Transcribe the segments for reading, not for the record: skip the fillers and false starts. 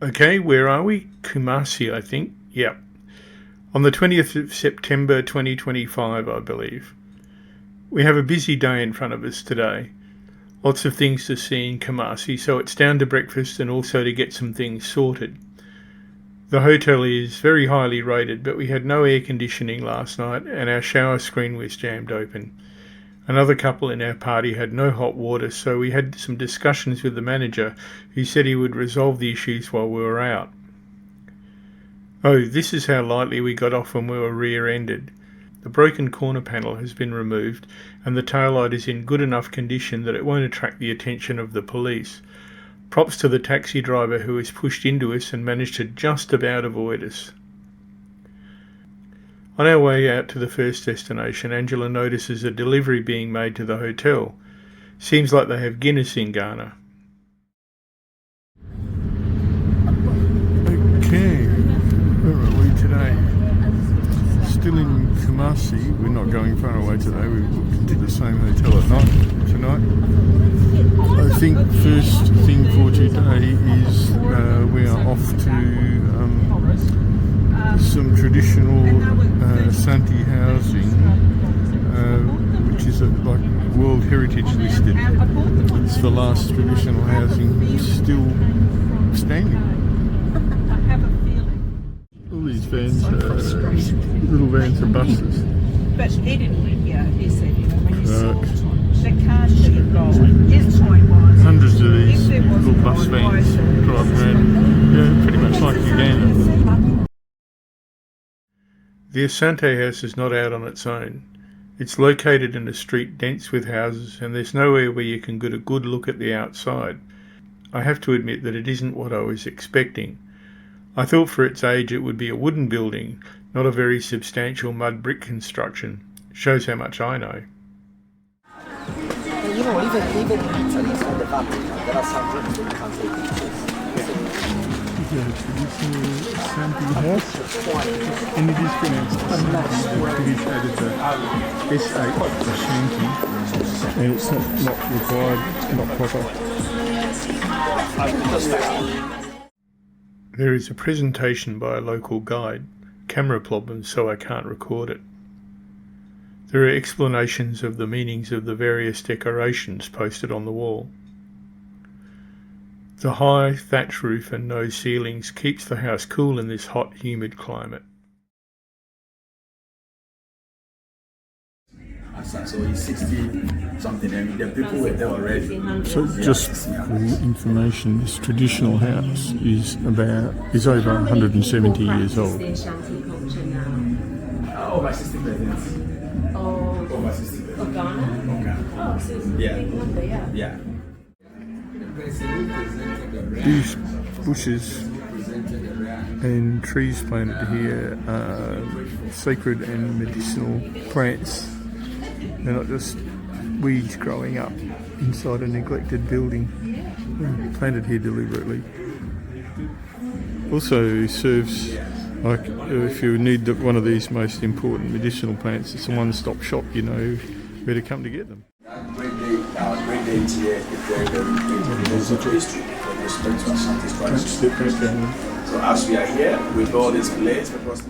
Okay, where are we? Kumasi, I think. Yep. On the 20th of September 2025, I believe. We have a busy day in front of us today. Lots of things to see in Kumasi, so it's down to breakfast and also to get some things sorted. The hotel is very highly rated, but we had no air conditioning last night and our shower screen was jammed open. Another couple in our party had no hot water, so we had some discussions with the manager who said he would resolve the issues while we were out. Oh, this is how lightly we got off when we were rear-ended. The broken corner panel has been removed and the taillight is in good enough condition that it won't attract the attention of the police. Props to the taxi driver who has pushed into us and managed to just about avoid us. On our way out to the first destination, Angela notices a delivery being made to the hotel. Seems like they have Guinness in Ghana. Okay, where are we today? Still in Kumasi. We're not going far away today. We've booked into the same hotel at night tonight. I think first thing for today is we are off to some traditional Asante housing, which is like World Heritage listed. It's the last traditional housing still standing. All these vans are little vans are buses. But he didn't, he said, when you saw they can't be involved. His point was hundreds of these little bus vans drive around, pretty much like Uganda. The Asante house is not out on its own. It's located in a street dense with houses and there's nowhere where you can get a good look at the outside. I have to admit that it isn't what I was expecting. I thought for its age it would be a wooden building, not a very substantial mud brick construction. Shows how much I know. You know, even inside the fabric, there are some rooms where you can take pictures. A traditional Asante house, and it is pronounced Asante. The British added the S8 Ashanti, and it's not required, not proper. There is a presentation by a local guide, camera problems so I can't record it. There are explanations of the meanings of the various decorations posted on the wall. The high thatch roof and no ceilings keeps the house cool in this hot, humid climate. So he's 60 something and the people were there already. So just for information, this traditional house is over 170 years old. Oh, my sister presents. Oh, my sister presents. Of Ghana? Oh, so it's a big number, Yeah. These bushes and trees planted here are sacred and medicinal plants. They're not just weeds growing up inside a neglected building. They're planted here deliberately. Also serves, like if you need one of these most important medicinal plants, it's a one-stop shop, you know where to come to get them. Great day here is very, very great. There's a history with respect to Ashanti's tradition. So as we are here with all these plates, because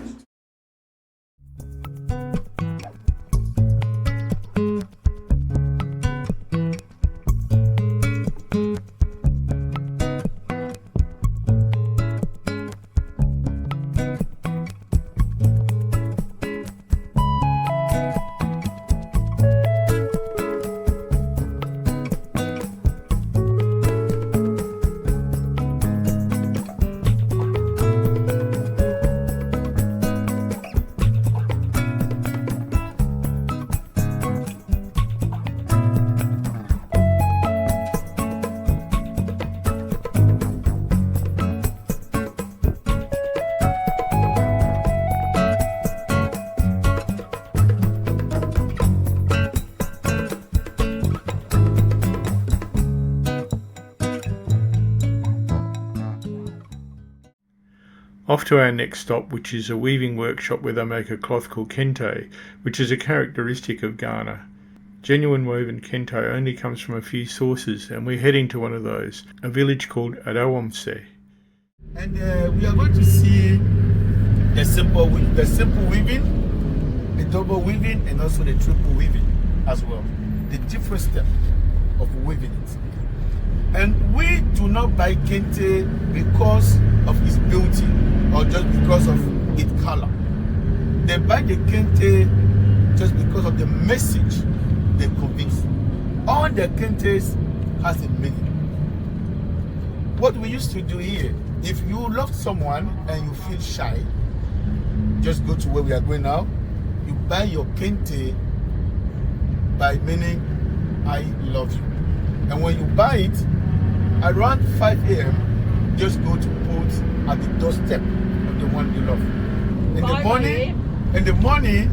Off to our next stop, which is a weaving workshop where they make a cloth called Kente, which is a characteristic of Ghana. Genuine woven Kente only comes from a few sources, and we're heading to one of those, a village called Adawamse. And we are going to see the simple weaving, the double weaving, and also the triple weaving as well. The different step of weaving it. And we do not buy Kente because of its beauty or just because of its color. They buy the Kente just because of the message they conveys. All the Kentes has a meaning. What we used to do here, if you love someone and you feel shy, just go to where we are going now. You buy your Kente by meaning I love you. And when you buy it, around 5 a.m., just go to put at the doorstep of the one you love. In the morning,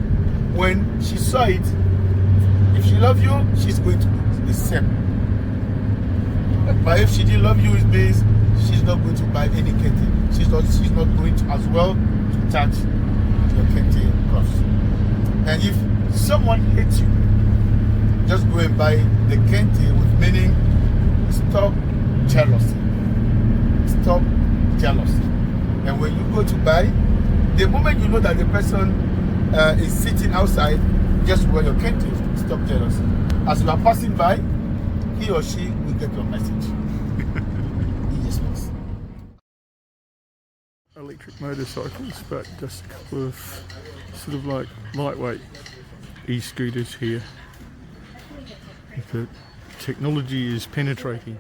when she saw it, if she loves you, she's going to put the same. But if she didn't love you, it means she's not going to buy any Kente. She's not going to as well to touch your Kente cloths. And if someone hates you, just go and buy the Kente with meaning stop jealousy. Stop jealousy. And when you go to buy, the moment you know that the person is sitting outside, just wear your Kente. Stop jealousy. As you are passing by, he or she will get your message. Yes, please. Electric motorcycles, but just a couple of sort of like lightweight e-scooters here. The technology is penetrating.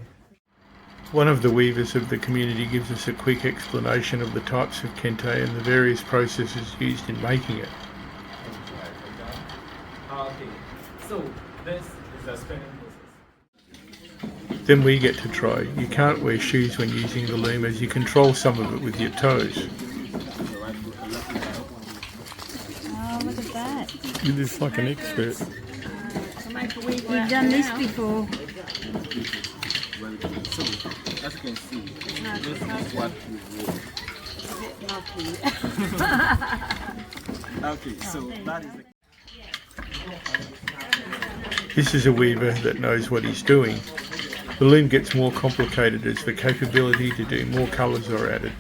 One of the weavers of the community gives us a quick explanation of the types of Kente and the various processes used in making it. Okay, so this is the spinning process. Then we get to try. You can't wear shoes when using the loom as you control some of it with your toes. Oh, look at that. You're just like an expert. You've done this before. So, as you can see, this is what we wore. Okay, so that is the... This is a weaver that knows what he's doing. The loom gets more complicated as the capability to do more colours are added.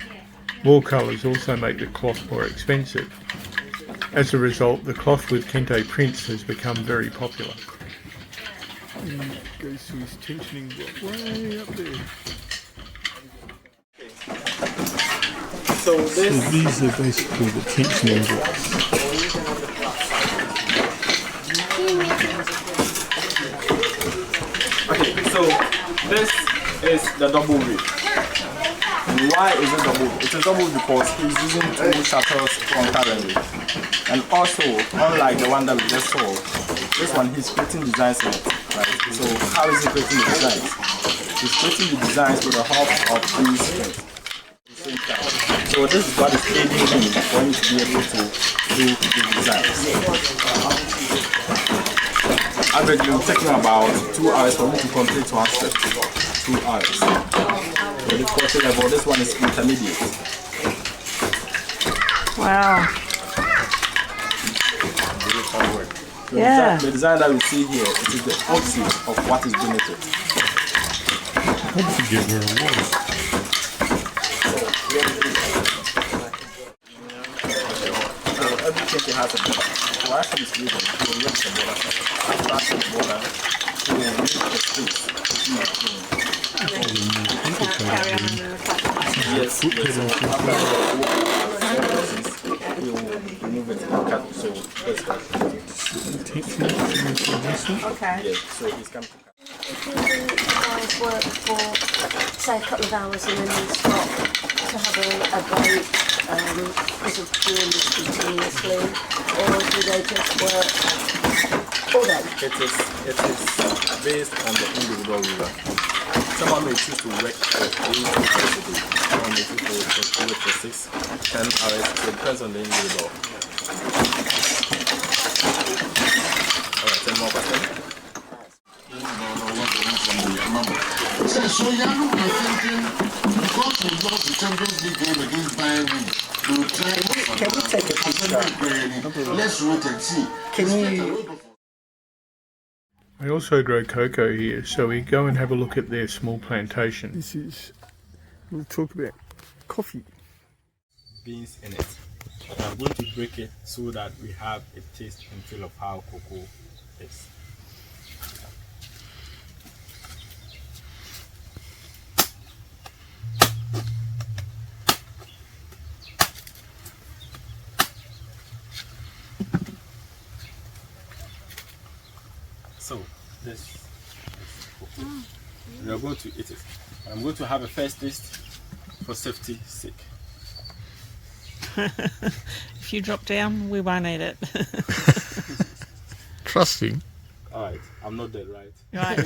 More colours also make the cloth more expensive. As a result, the cloth with Kente prints has become very popular. And goes to his tensioning block way up there. So these are basically the tensioning blocks. Okay, so this is the double weave. Why is it double? It is double because he's using two shuttles concurrently. And also, unlike the one that we just saw, this one he's creating designs in it. Right? So how is he creating the designs? He's creating the designs with the help of these things. So this is what is aiding him for him to be able to do the designs. Average will take him about 2 hours for me to complete one step. 2 hours. So the quarter level, this one is intermediate. Wow. The Yeah. the design that we see here, it is the opposite of what is donated. I forget where it was. Every Kente has a border. So actually it's legal. You will lift the border. After the border, you will lift the space. Yes, so after you remove it and cut. So that's that. Okay. Yes, so he's come to cut. If you guys work for, say, a couple of hours and then you stop to have a break because of doing this continuously, or do they just work all day? It is based on the individual weaver. Someone may choose to work for 8 hours a day. Someone may choose to work for 6, 10 hours. So it depends on the individual. Alright, 10 more percent. So Yano are thinking, because we lost the Champions League game against Bayern Munich, we will try Can we take a picture? Let's wait and see. Can you? They also grow cocoa here, so we go and have a look at their small plantation. This is, we'll talk about coffee. Beans in it. I'm going to break it so that we have a taste and feel of how cocoa is. So this is cocoa. We are going to eat it. I'm going to have a first taste for safety's sake. If you drop down, we won't eat it. Trusting. Alright, I'm not dead, right? Right.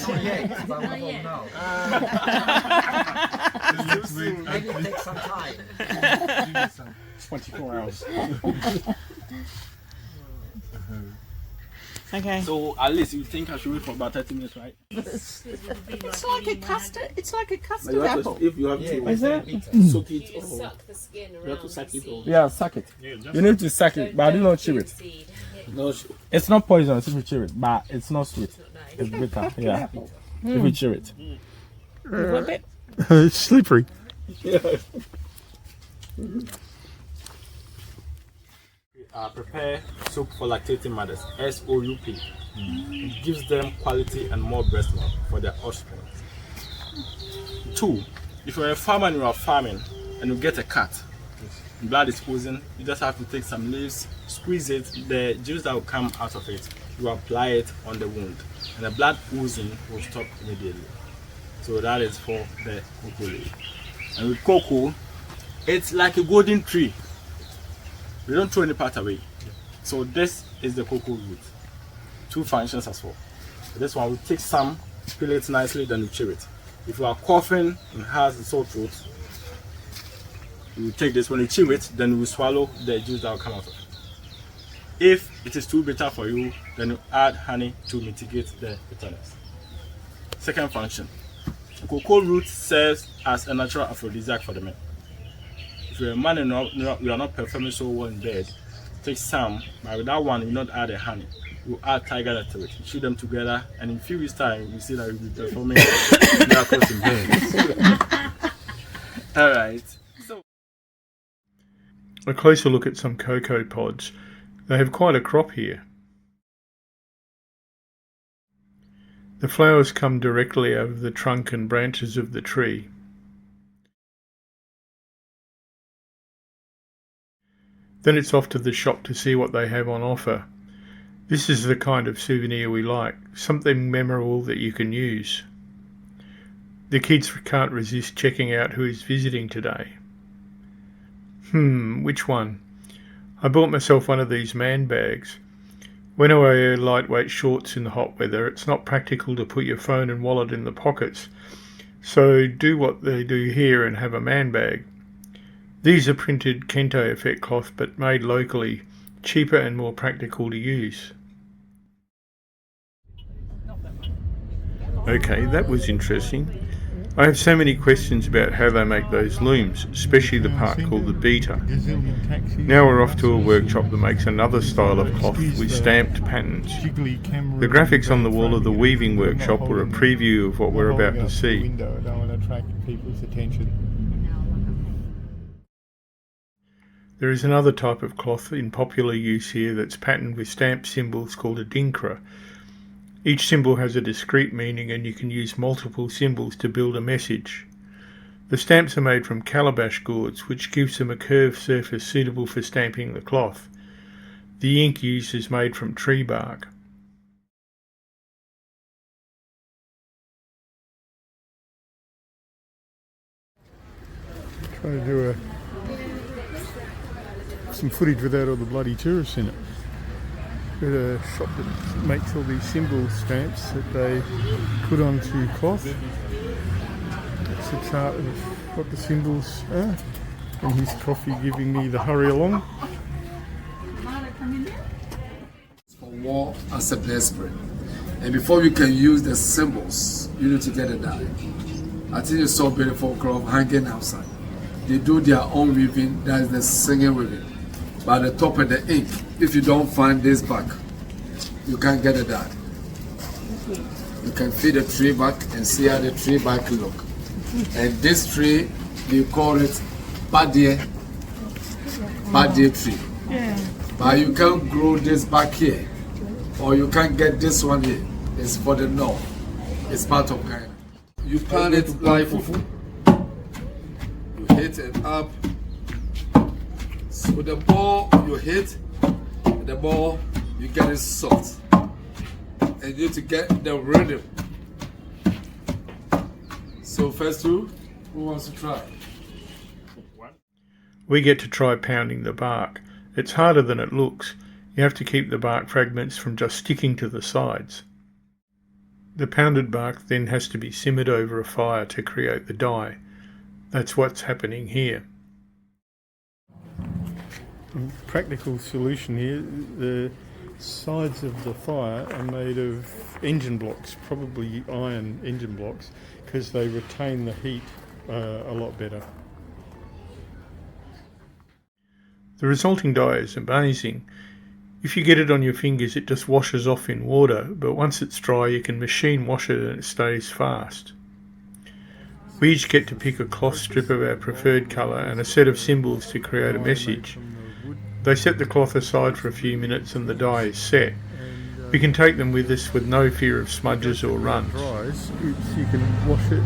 Maybe it takes some time. 24 hours. Okay. So at least you think I should wait for about 30 minutes, right? It's like a custard. It's like a custard You have apple. to, if you have to Is it? soak it or Suck the skin you have around to suck the it or seed. yeah, suck it. You need to suck it, but I do not chew it. Seed. No, it's not poisonous if you chew it, but it's not sweet. It's bitter. Yeah, if you chew it. Whip it. It's slippery. Prepare soup for lactating mothers, SOUP. It gives them quality and more breast milk for their offspring. 2. If you're a farmer and you are farming and you get a cut, blood is oozing, you just have to take some leaves, squeeze it, the juice that will come out of it, you apply it on the wound, and the blood oozing will stop immediately. So that is for the cocoa leaf. And with cocoa, it's like a golden tree. We don't throw any part away. So this is the cocoa root. 2 functions as well. This one, we take some, peel it nicely, then we chew it. If you are coughing and has a sore throat, you take this. When you chew it, then you swallow the juice that will come out of it. If it is too bitter for you, then you add honey to mitigate the bitterness. Second function, the cocoa root serves as a natural aphrodisiac for the men. If you're a man and you are not performing so well in bed, take some, but with that one, you not add the honey. You add tiger nut to it, chew them together, and in a few weeks' time, you see that you'll be performing miracles in bed. Alright. So, A closer look at some cocoa pods. They have quite a crop here. The flowers come directly out of the trunk and branches of the tree. Then it's off to the shop to see what they have on offer. This is the kind of souvenir we like, something memorable that you can use. The kids can't resist checking out who is visiting today. Which one? I bought myself one of these man bags. When I wear lightweight shorts in the hot weather, it's not practical to put your phone and wallet in the pockets. So do what they do here and have a man bag. These are printed Kente effect cloth but made locally, cheaper and more practical to use. Okay, that was interesting. I have so many questions about how they make those looms, especially the part called the beater. Now we're off to a workshop that makes another style of cloth with stamped patterns. The graphics on the wall of the weaving workshop were a preview of what we're about to see. There is another type of cloth in popular use here that's patterned with stamped symbols called Adinkra. Each symbol has a discrete meaning and you can use multiple symbols to build a message. The stamps are made from calabash gourds, which gives them a curved surface suitable for stamping the cloth. The ink used is made from tree bark. Trying to do some footage without all the bloody tourists in it. Got a shop that makes all these symbol stamps that they put onto cloth. That's a chart of what the symbols are. And his coffee giving me the hurry along. For war as a desperate. And before you can use the symbols, you need to get it dye. I think it's so beautiful cloth hanging outside. They do their own weaving, that is the singing weaving. By the top of the ink, if you don't find this back, you can't get it done. You can feed the tree back and see how the tree back look. And this tree, they call it bad deer tree. Yeah. But you can't grow this back here, or you can't get this one here. It's for the north. It's part of Ghana. You plant it like fufu. You hit it up. So the more you hit, the more you get it soft. And you need to get the rhythm. So first who wants to try? We get to try pounding the bark. It's harder than it looks. You have to keep the bark fragments from just sticking to the sides. The pounded bark then has to be simmered over a fire to create the dye. That's what's happening here. Practical solution here, the sides of the fire are made of engine blocks, probably iron engine blocks, because they retain the heat a lot better. The resulting dye is amazing. If you get it on your fingers, it just washes off in water, but once it's dry you can machine wash it and it stays fast. We each get to pick a cloth strip of our preferred colour and a set of symbols to create a message. They set the cloth aside for a few minutes and the dye is set. We can take them with us with no fear of smudges or runs. Dries, you can wash it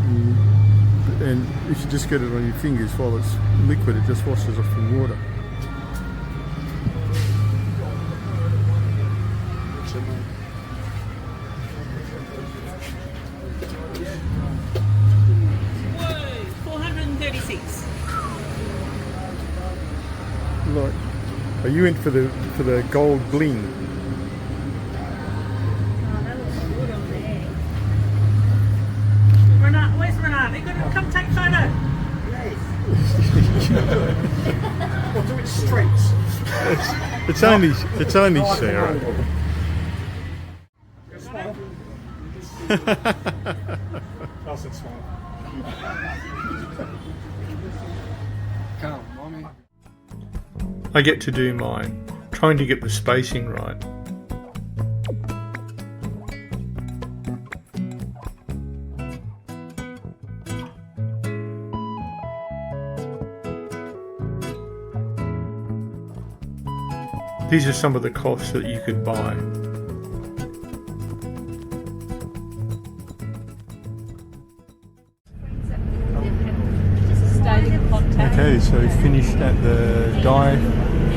and if you just get it on your fingers while it's liquid, it just washes off in water. Like, are you in for the gold bling? Renat, where's Renat? Are you going to come take photo? We'll do it straight. It's only Sarah. That's it, smile. Come, mommy. I get to do mine, trying to get the spacing right. These are some of the cloths that you could buy. Okay, so finished at the dye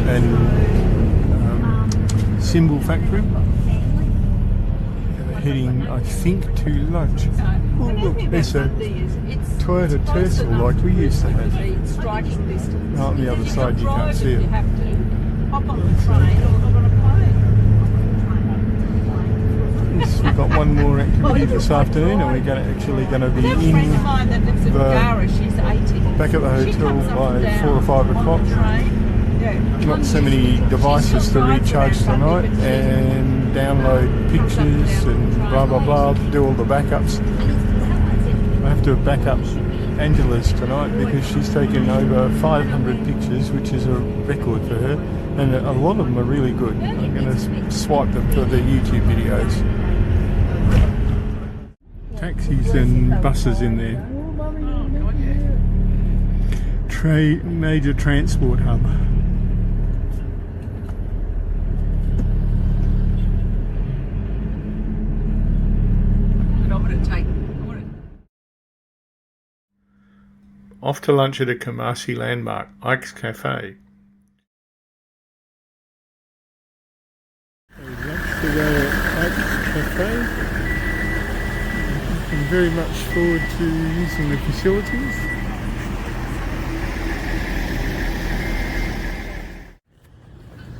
and symbol factory. And heading, I think, to lunch. Oh look, there's a Toyota Tercel like we used to have. Out on the other side you can't see it. Hop on the train or hop on a plane. Yes, we've got one more activity this afternoon and we're actually going to be in back at the hotel by 4 or 5 o'clock. Not so many devices to recharge tonight and download pictures and blah blah blah to do all the backups. I have to back up Angela's tonight because she's taken over 500 pictures, which is a record for her, and a lot of them are really good. I'm going to swipe them for the YouTube videos. Taxis and buses in there. Major transport hub. Off to lunch at a Kumasi landmark, Ike's Cafe. Lunch today at Ike's Cafe. I'm very much forward to using the facilities.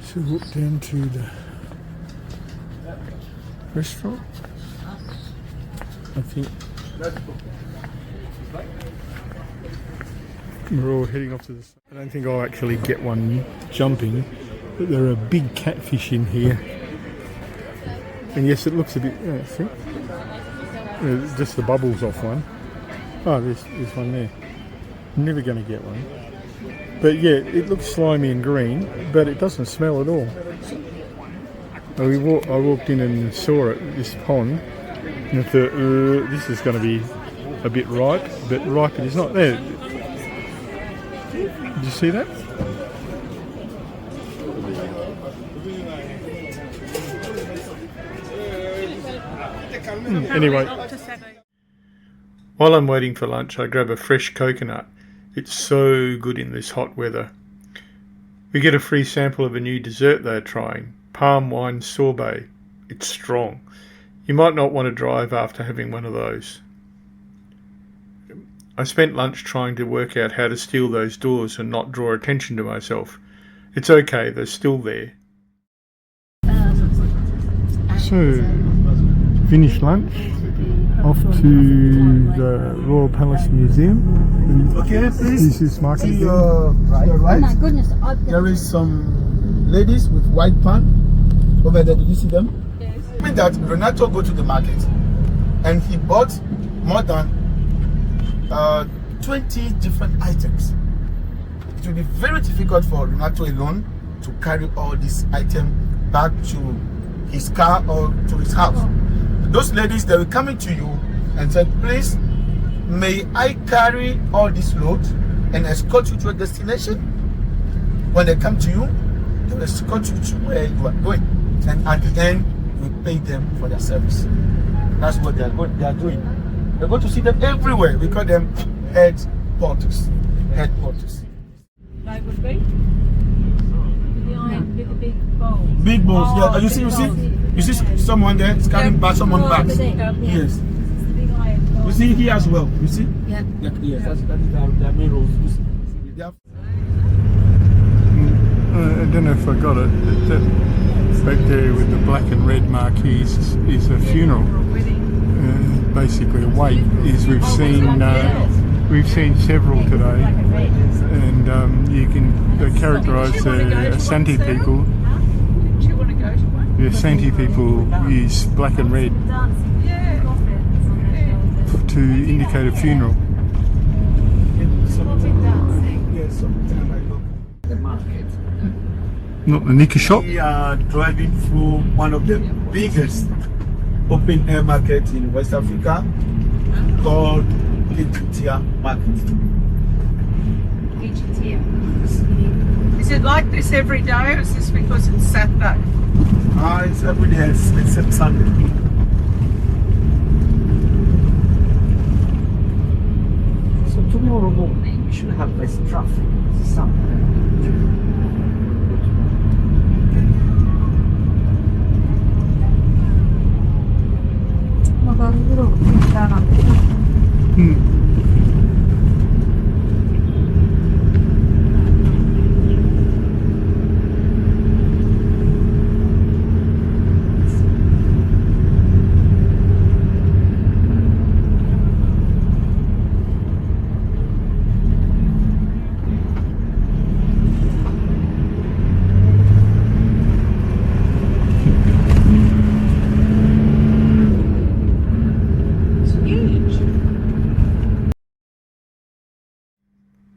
So walk down to the restaurant. I think we're all heading off to the... I don't think I'll actually get one jumping, but there are big catfish in here. And yes, it looks a bit... see? Just the bubbles off one. Oh, there's one there. I'm never going to get one. But yeah, it looks slimy and green, but it doesn't smell at all. I walked in and saw it, this pond, and I thought, this is going to be a bit ripe, but ripe it is not. There, Did you see that? Anyway. While I'm waiting for lunch, I grab a fresh coconut. It's so good in this hot weather. We get a free sample of a new dessert they're trying, palm wine sorbet. It's strong. You might not want to drive after having one of those. I spent lunch trying to work out how to steal those doors and not draw attention to myself. It's okay, they're still there. So, finished lunch, off to the Royal Palace Museum. Okay, please. This is market. To your right. Oh my goodness, There is some ladies with white pants over there. Did you see them? Yes. I mean that Renato go to the market and he bought more than 20 different items. It will be very difficult for Renato alone to carry all these items back to his car or to his house. Those ladies, they will come into you and said, please, may I carry all this load and escort you to a destination? When they come to you, they will escort you to where you are going. And at the end, you will pay them for their service. That's what they are doing. They're going to see them everywhere. We call them head porters. Head porters. They would be? With the big bowls. Big bowls, yeah. You see someone there is carrying back someone back. Yes. You see here as well. You see? Yeah. Yes, that's their main roles. I don't know if I got it. That back there with the black and red marquees is a funeral. Basically, a wake. Is we've seen several today, and you can characterise the Asante people. The Asante people use black and red to indicate a funeral. The market. Not the knicker shop. We are driving through one of the biggest open air markets in West Africa called Kejetia Market. Is it like this every day, or is this because it's Saturday? It's every day except Sunday. So tomorrow morning we should have less traffic.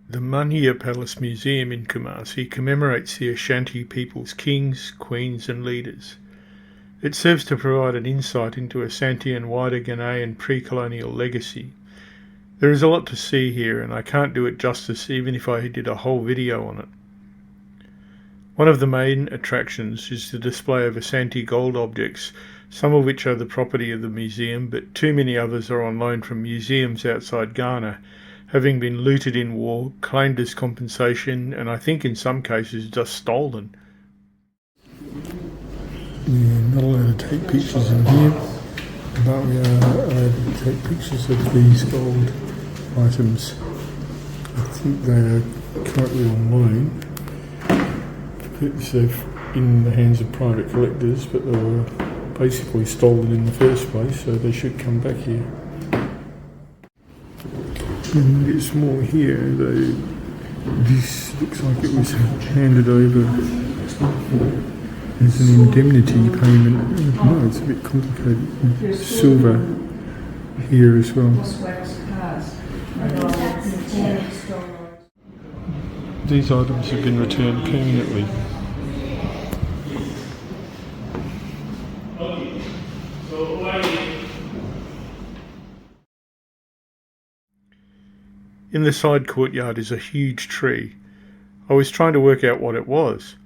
The Munhia Palace Museum in Kumasi commemorates the Ashanti people's kings, queens and leaders. It serves to provide an insight into Asante and wider Ghanaian pre-colonial legacy. There is a lot to see here, and I can't do it justice even if I did a whole video on it. One of the main attractions is the display of Asante gold objects, some of which are the property of the museum, but too many others are on loan from museums outside Ghana, having been looted in war, claimed as compensation, and I think in some cases just stolen. We're not allowed to take pictures in here, but we are allowed to take pictures of these gold items. I think they are currently on loan. They're in the hands of private collectors, but they were basically stolen in the first place, so they should come back here. And it's more here, though. This looks like it was handed over as an indemnity payment. No, it's a bit complicated. Silver here as well. These items have been returned permanently. In the side courtyard is a huge tree. I was trying to work out what it was.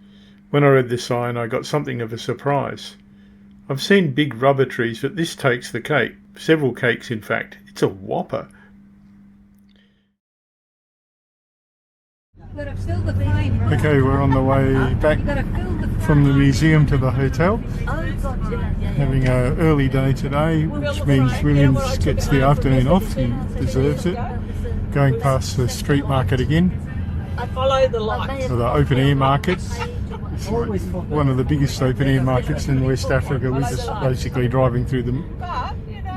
When I read the sign, I got something of a surprise. I've seen big rubber trees, but this takes the cake. Several cakes, in fact. It's a whopper. Okay, we're on the way back from the museum to the hotel. Having an early day today, which means Williams gets the afternoon off. He deserves it. Going past the street market again. I follow the light. So the open air market. It's like one of the biggest open air markets in West Africa. We're just basically driving through the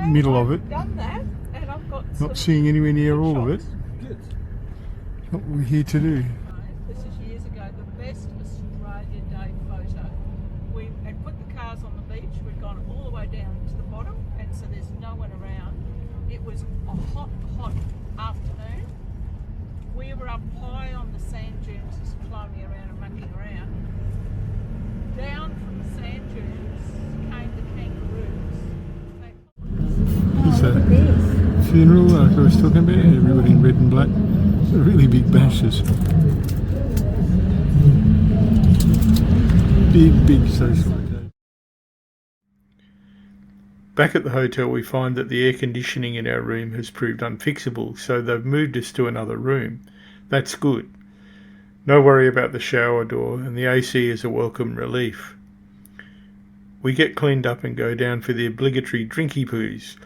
middle of it. Not seeing anywhere near all of it. What we're here to do. This is years ago, the best Australia Day photo. We had put the cars on the beach, we'd gone all the way down to the bottom, and so there's no one around. It was a hot, hot afternoon. We were up high on the sand dunes, just climbing around and mucking around. Down from the sand dunes came the kangaroos. It's a funeral like I was talking about, everybody in red and black. Really big bashes. Big social occasion. Back at the hotel, we find that the air conditioning in our room has proved unfixable, so they've moved us to another room. That's good. No worry about the shower door, and the AC is a welcome relief. We get cleaned up and go down for the obligatory drinky poos.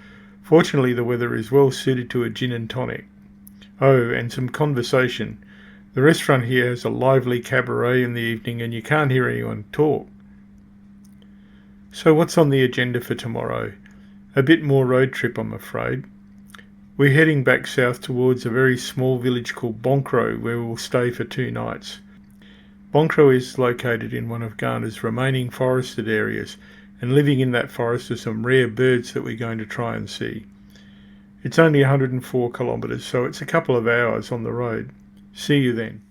Fortunately, the weather is well suited to a gin and tonic. Oh, and some conversation. The restaurant here has a lively cabaret in the evening and you can't hear anyone talk. So what's on the agenda for tomorrow? A bit more road trip, I'm afraid. We're heading back south towards a very small village called Bonkro, where we'll stay for 2 nights. Bonkro is located in one of Ghana's remaining forested areas, and living in that forest are some rare birds that we're going to try and see. It's only 104 kilometres, so it's a couple of hours on the road. See you then.